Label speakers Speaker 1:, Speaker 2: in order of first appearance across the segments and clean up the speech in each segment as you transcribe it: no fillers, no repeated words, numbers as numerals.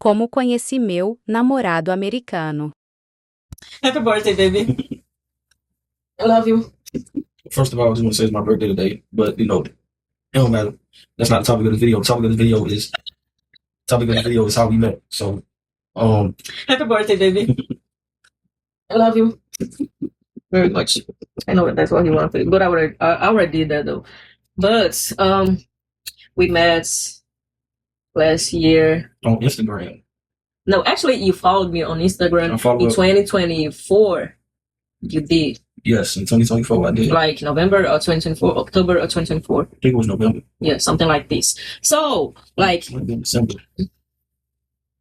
Speaker 1: Como conheci meu namorado americano.
Speaker 2: Happy birthday, baby. I love you.
Speaker 3: First of all, I just want to say it's my birthday today, but you know, it don't matter. That's not the topic of the video. The topic of the video is how we met. So,
Speaker 2: Happy birthday, baby. I love you very much. I know that's what you wanted, but I already did that though. But we met last year
Speaker 3: on Instagram.
Speaker 2: No, actually, you followed me on Instagram in 2024. You did.
Speaker 3: Yes, in 2024 I did.
Speaker 2: Like November or 2024, October or 2024.
Speaker 3: I think it was November.
Speaker 2: Yeah, something like this. So, like,
Speaker 3: it might have been December.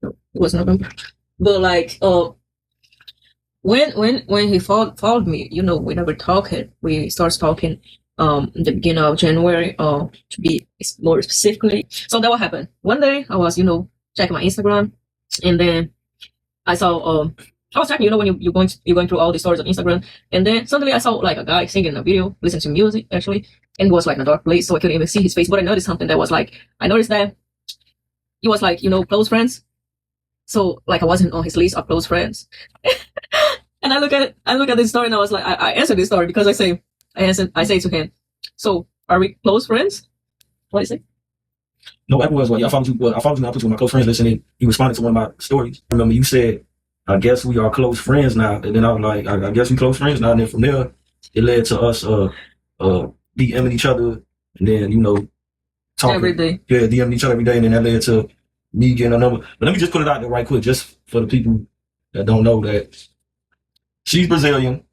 Speaker 2: No, it was November. But like, when he followed me, you know, we never talked. We started talking in the beginning of January, to be more specifically. So that what happened. One day I was, you know, checking my Instagram, and then I saw I was checking, you know, when you're going through all the stories on Instagram, and then suddenly I saw like a guy singing a video, listening to music actually, and he was like in a dark place, so I couldn't even see his face. But I noticed something that was like, I noticed that he was like, you know, close friends. So like I wasn't on his list of close friends. And I look at this story and I was like, I answered this story because I say to him, so are we close friends? What is it?
Speaker 3: No, that was I followed you. Well, I followed you. I put you on my close friends list, and then you responded to one of my stories. I remember you said, "I guess we are close friends now." And then I was like, "I guess we close friends now." And then from there, it led to us DMing each other, and then, you know, talking
Speaker 2: every day.
Speaker 3: Yeah, DMing each other every day, and then that led to me getting a number. But let me just put it out there right quick, just for the people that don't know, that she's Brazilian,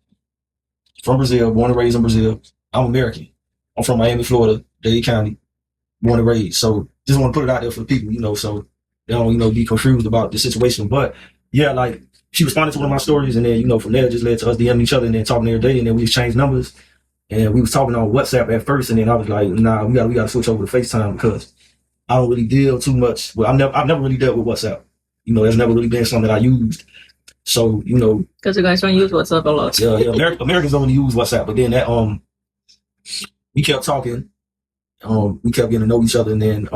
Speaker 3: from Brazil, born and raised in Brazil. I'm American. I'm from Miami, Florida, Dade County, born and raised. So just want to put it out there for the people, you know, so they don't, you know, be confused about the situation. But yeah, like, she responded to one of my stories, and then, you know, from there it just led to us DMing each other and then talking every day, and then we exchanged numbers, and we was talking on WhatsApp at first, and then I was like, nah, we gotta switch over to FaceTime, because I don't really deal too much. Well, I've never really dealt with WhatsApp. You know, that's never really been something that I used. So, you know,
Speaker 2: because you guys don't use WhatsApp a lot.
Speaker 3: Yeah, Americans don't really use WhatsApp, but then that we kept talking, we kept getting to know each other, and then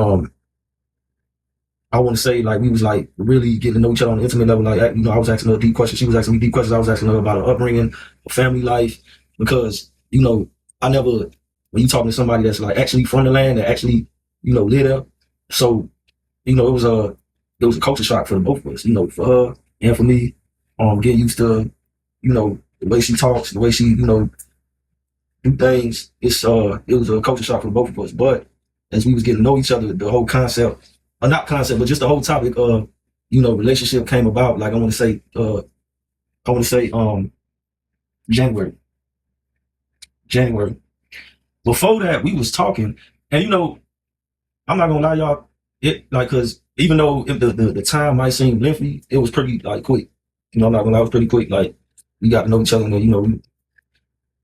Speaker 3: I want to say, like, we was like really getting to know each other on an intimate level. Like, you know, I was asking her deep questions, she was asking me deep questions. I was asking her about her upbringing, her family life, because, you know, when you talking to somebody that's like actually from the land, that actually, you know, live there. So, you know, it was a culture shock for both of us, you know, for her and for me. Getting used to, you know, the way she talks, the way she, you know, do things. It was a culture shock for both of us. But as we was getting to know each other, the whole concept, or not concept, but just the whole topic of, you know, relationship came about. Like, I want to say January. Before that, we was talking, and, you know, I'm not gonna lie, y'all, cause even though the time might seem lengthy, it was pretty, like, quick. You know, I'm not gonna lie, it was pretty quick. Like, we got to know each other, and, you know,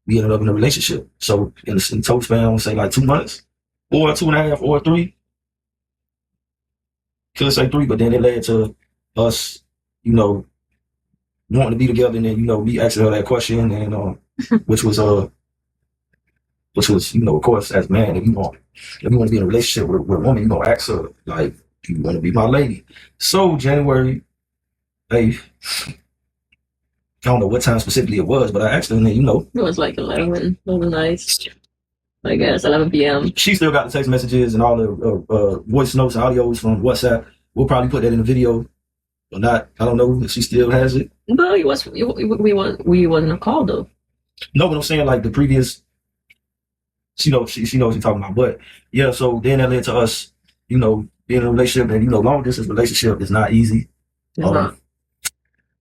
Speaker 3: we ended up in a relationship. So in total span, I would say like 2 months, or 2.5, or 3. Could say 3, but then it led to us, you know, wanting to be together, and then, you know, me asking her that question, and which was, you know, of course, as a man, if you want to be in a relationship with a woman, you gonna ask her, like, do you want to be my lady? So January 8th, I don't know what time specifically it was, but I asked her, and then, you know,
Speaker 2: it was like 11 nights, I guess, 11 p.m.
Speaker 3: She still got the text messages and all the voice notes and audios from WhatsApp. We'll probably put that in the video, or not. I don't know if she still has it.
Speaker 2: But we wasn't a call though.
Speaker 3: No, but I'm saying, like, the previous, she knows what you're talking about. But yeah, so then that led to us, you know, being in a relationship, and, you know, long distance relationship is not easy.
Speaker 2: It's not.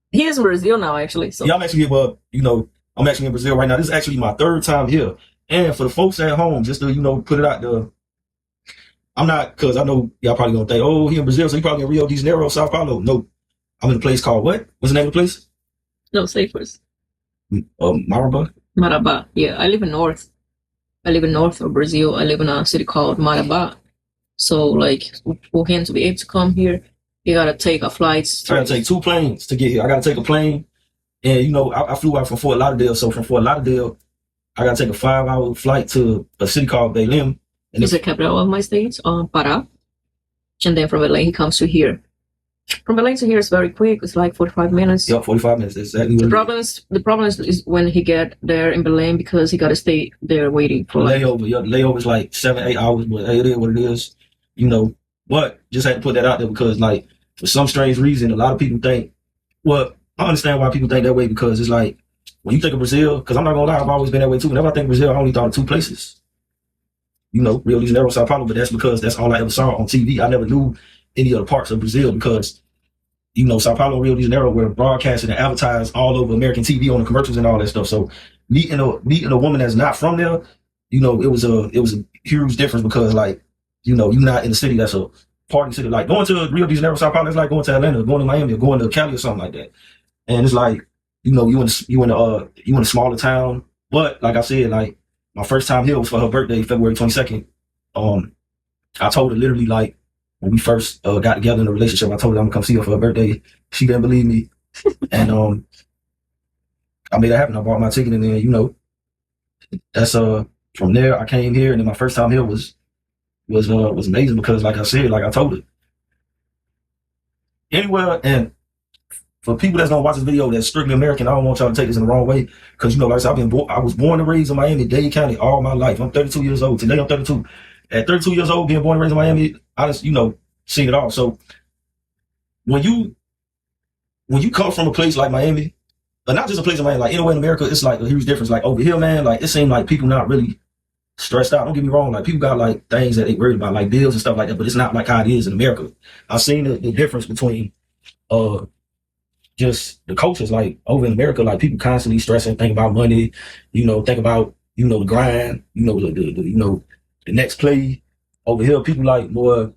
Speaker 2: He is in Brazil now, actually. So.
Speaker 3: Yeah, I'm actually in Brazil right now. This is actually my 3rd time here. And for the folks at home, just to, you know, put it out there, I'm not, because I know y'all probably gonna think, oh, he in Brazil, so he probably in Rio de Janeiro, Sao Paulo. No, I'm in a place called what? What's the name of the place?
Speaker 2: No, say first.
Speaker 3: Marabá.
Speaker 2: Marabá. Yeah, I live in north of Brazil. I live in a city called Marabá. So, like, for him to be able to come here, you gotta take a flight.
Speaker 3: I gotta take 2 planes to get here. I gotta take a plane, and, you know, I flew out from Fort Lauderdale. So from Fort Lauderdale, I gotta take a 5-hour flight to a city called Belém.
Speaker 2: It's the capital of my state, Pará. And then from Belém, he comes to here. From Belém to here is very quick. It's like 45 minutes.
Speaker 3: Yep, 45 minutes. That's exactly what
Speaker 2: The problem is when he get there in Belém because he got to stay there waiting for
Speaker 3: layover. Yeah, layover is like 7-8 hours, but hey, it is what it is. You know, but just had to put that out there because, like, for some strange reason, a lot of people think. Well, I understand why people think that way because it's like when you think of Brazil. Because I'm not gonna lie, I've always been that way too. Whenever I think of Brazil, I only thought of two places. You know, Rio de Janeiro, Sao Paulo, but that's because that's all I ever saw on TV. I never knew any other parts of Brazil because, you know, Sao Paulo and Rio de Janeiro were broadcasted and advertised all over American TV on the commercials and all that stuff. So meeting a woman that's not from there, you know, it was a huge difference because, like, you know, you're not in a city that's a party city. Like going to Rio de Janeiro, Sao Paulo, it's like going to Atlanta, going to Miami, or going to Cali or something like that. And it's like, you know, you in a smaller town. But like I said, like my first time here was for her birthday, February 22nd. I told her literally, like, when we first got together in a relationship, I told her I'm gonna come see her for her birthday. She didn't believe me, and I made it happen. I bought my ticket, and then, you know, that's from there I came here, and then my first time here was amazing because, like I said, like I told her, anywhere. And for people that's gonna watch this video that's strictly American, I don't want y'all to take this in the wrong way because, you know, like I said, I was born and raised in Miami, Dade County, all my life. I'm 32 years old today. I'm 32. At 32 years old, being born and raised in Miami, I just, you know, seen it all. So when you come from a place like Miami, but not just a place in Miami, like anywhere in America, it's like a huge difference. Like over here, man, like it seemed like people not really stressed out. Don't get me wrong, like people got like things that they worried about, like bills and stuff like that, but it's not like how it is in America. I've seen the difference between just the cultures. Like over in America, like people constantly stressing, think about money, you know, think about, you know, the grind, you know, the next play. Over here, people like more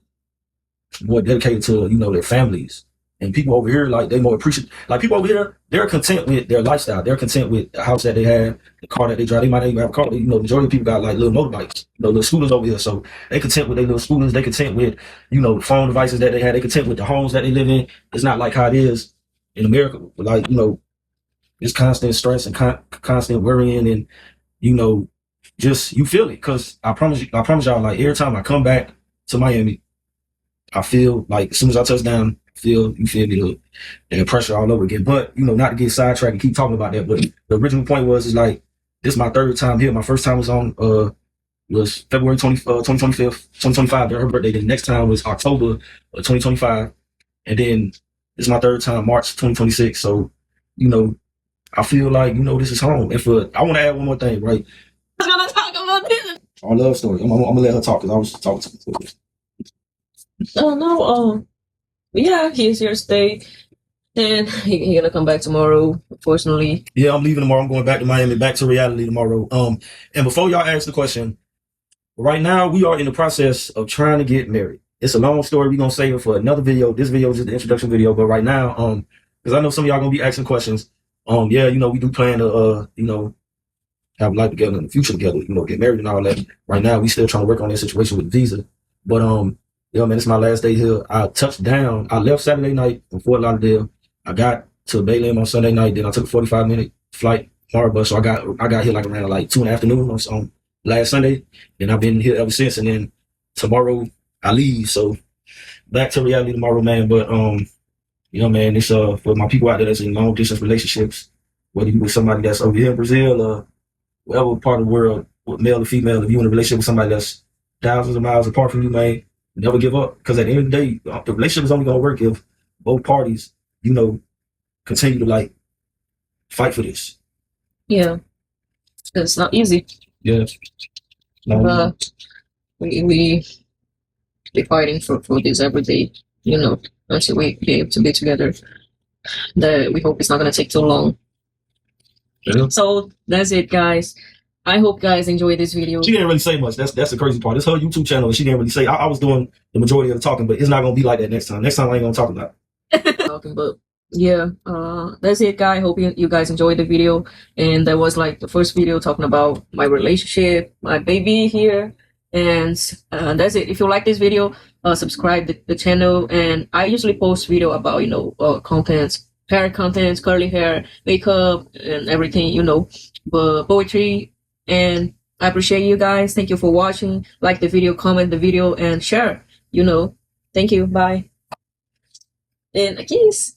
Speaker 3: dedicated to, you know, their families. And people over here, like, they more appreciate, like, people over here, they're content with their lifestyle. They're content with the house that they have, the car that they drive. They might not even have a car. You know, the majority of people got like little motorbikes, you know, little scooters over here. So they content with their little scooters. They content with, you know, the phone devices that they have. They content with the homes that they live in. It's not like how it is in America. Like, you know, it's constant stress and constant worrying, and, you know, just, you feel it. Cause I promise y'all, like, every time I come back to Miami, I feel like as soon as I touch down, you feel me, the pressure all over again. But, you know, not to get sidetracked and keep talking about that, but the original point is like, this is my third time here. My first time was February 2025, her birthday. The next time was October 2025. And then this is my third time, March 2026. So, you know, I feel like, you know, this is home. And I want to add one more thing, right?
Speaker 2: I was gonna talk about this.
Speaker 3: Our love story. I'm gonna let her talk because I was talking to her.
Speaker 2: Oh no, yeah, he's here to stay, and he gonna come back tomorrow, unfortunately.
Speaker 3: Yeah, I'm leaving tomorrow. I'm going back to Miami, back to reality tomorrow. And before y'all ask the question, right now we are in the process of trying to get married. It's a long story. We're gonna save it for another video. This video is just the introduction video, but right now, because I know some of y'all gonna be asking questions. Yeah, you know, we do plan to you know, have life together in the future together, you know, get married and all that. Right now, we still trying to work on that situation with the visa. But yeah, man, it's my last day here. I touched down. I left Saturday night from Fort Lauderdale. I got to Belém on Sunday night. Then I took a 45-minute flight, tomorrow bus. So I got here like around like 2 in the afternoon on last Sunday. And I've been here ever since. And then tomorrow I leave. So back to reality tomorrow, man. But you know, man, it's for my people out there that's in long distance relationships, whether you with somebody that's over here in Brazil or whatever part of the world, male or female, if you're in a relationship with somebody that's thousands of miles apart from you, man, never give up. Because at the end of the day, the relationship is only going to work if both parties, you know, continue to like fight for this.
Speaker 2: Yeah, it's not easy.
Speaker 3: Yeah,
Speaker 2: But we be fighting for this every day, you know, until we be able to be together. That we hope it's not going to take too long.
Speaker 3: Yeah.
Speaker 2: So that's it, guys. I hope guys enjoy this video.
Speaker 3: She didn't really say much. That's the crazy part. It's her YouTube channel, and she didn't really say. I was doing the majority of the talking, but it's not gonna be like that next time. Next time I ain't gonna talk about it.
Speaker 2: Talking, but yeah, that's it, guys. Hope you guys enjoyed the video. And that was like the first video talking about my relationship, my baby here, and that's it. If you like this video, subscribe the channel. And I usually post video about, you know, contents, hair contents, curly hair, makeup, and everything, you know, but poetry. And I appreciate you guys. Thank you for watching. Like the video, comment the video, and share, you know. Thank you. Bye. and a kiss.